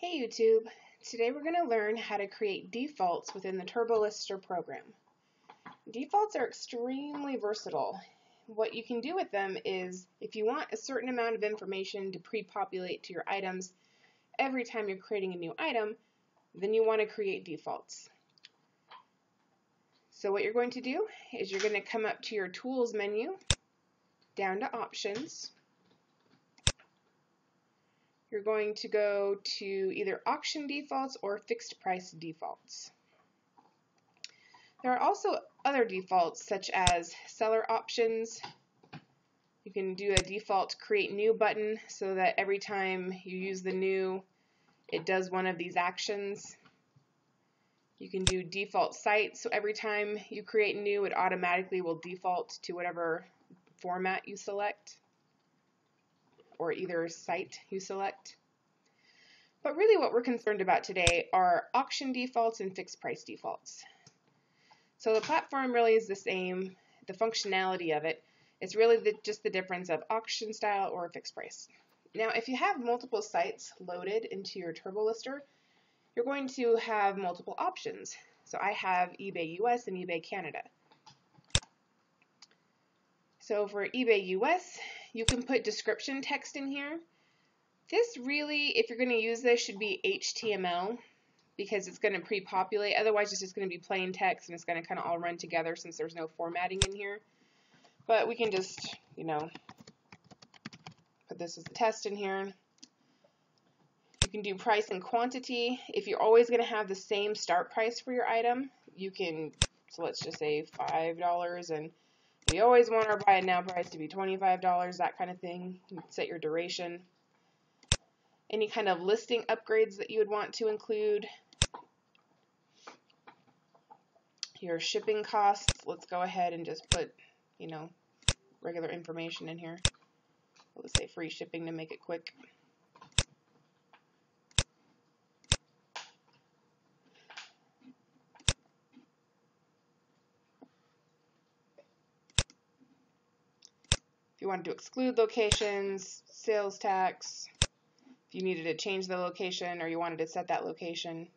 Hey YouTube! Today we're going to learn how to create defaults within the TurboLister program. Defaults are extremely versatile. What you can do with them is, if you want a certain amount of information to pre-populate to your items every time you're creating a new item, then you want to create defaults. So what you're going to do is you're going to come up to your Tools menu, down to Options. You're going to go to either auction defaults or fixed price defaults. There are also other defaults such as seller options. You can do a default create new button so that every time you use the new, it does one of these actions. You can do default site, so every time you create new, it automatically will default to whatever format you select, or either site you select. But really what we're concerned about today are auction defaults and fixed price defaults. So the platform really is the same, the functionality of it. It's really just the difference of auction style or fixed price. Now if you have multiple sites loaded into your TurboLister, you're going to have multiple options. So I have eBay US and eBay Canada. So for eBay US, you can put description text in here. This really, if you're going to use this, should be HTML because it's going to pre-populate. Otherwise, it's just going to be plain text and it's going to kind of all run together since there's no formatting in here. But we can just, put this as a test in here. You can do price and quantity. If you're always going to have the same start price for your item, you can, so let's just say $5 and we always want our buy it now price to be $25, that kind of thing. You can set your duration. Any kind of listing upgrades that you would want to include. Your shipping costs, let's go ahead and just put, regular information in here. Let's say free shipping to make it quick. If you wanted to exclude locations, sales tax, if you needed to change the location or you wanted to set that location,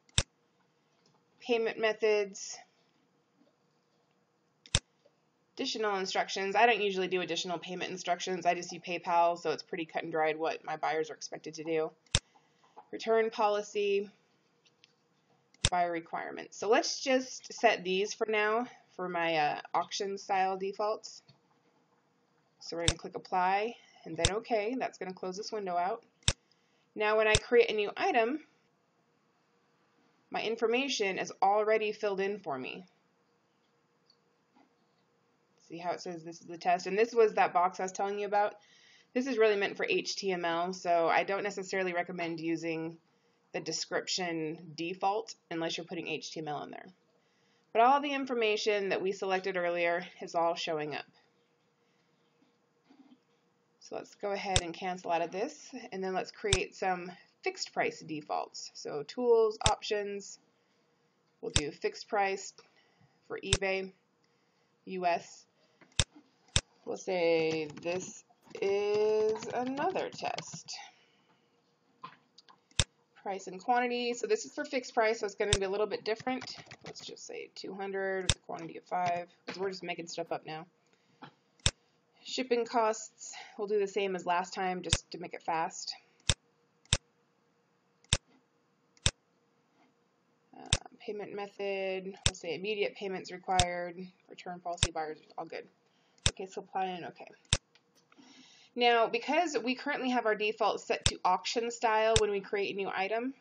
payment methods, additional instructions. I don't usually do additional payment instructions. I just do PayPal, so it's pretty cut and dried what my buyers are expected to do. Return policy, buyer requirements. So let's just set these for now for my auction style defaults. So we're going to click apply and then OK. That's going to close this window out. Now when I create a new item, my information is already filled in for me. See how it says this is the test? And this was that box I was telling you about. This is really meant for HTML, so I don't necessarily recommend using the description default unless you're putting HTML in there. But all the information that we selected earlier is all showing up. So let's go ahead and cancel out of this, and then let's create some fixed price defaults. So tools, options, we'll do fixed price for eBay US. We'll say this is another test. Price and quantity, so this is for fixed price, so it's going to be a little bit different. Let's just say 200 with a quantity of 5, because we're just making stuff up now. Shipping costs, we'll do the same as last time just to make it fast. Payment method, we'll say immediate payments required. Return policy, buyers, all good. Okay, so apply and OK. Now, because we currently have our default set to auction style when we create a new item,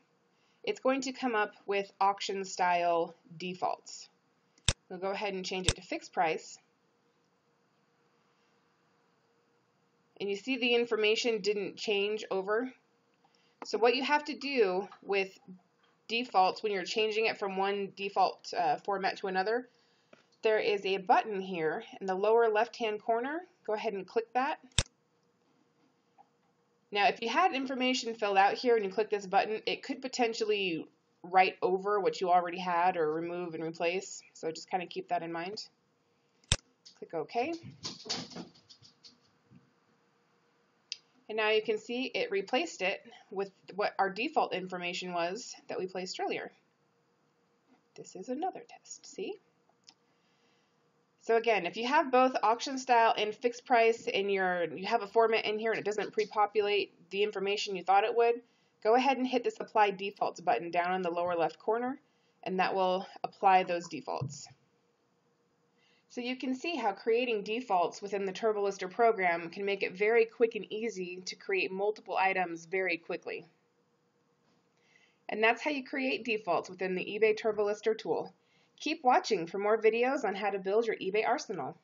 it's going to come up with auction style defaults. We'll go ahead and change it to fixed price. And you see the information didn't change over. So what you have to do with defaults when you're changing it from one default format to another, there is a button here in the lower left-hand corner. Go ahead and click that. Now, if you had information filled out here and you click this button, it could potentially write over what you already had or remove and replace. So just kind of keep that in mind. Click OK. And now you can see it replaced it with what our default information was that we placed earlier. This is another test, see? So again, if you have both auction style and fixed price and you have a format in here and it doesn't pre-populate the information you thought it would, go ahead and hit this Apply Defaults button down in the lower left corner, and that will apply those defaults. So you can see how creating defaults within the TurboLister program can make it very quick and easy to create multiple items very quickly. And that's how you create defaults within the eBay TurboLister tool. Keep watching for more videos on how to build your eBay arsenal.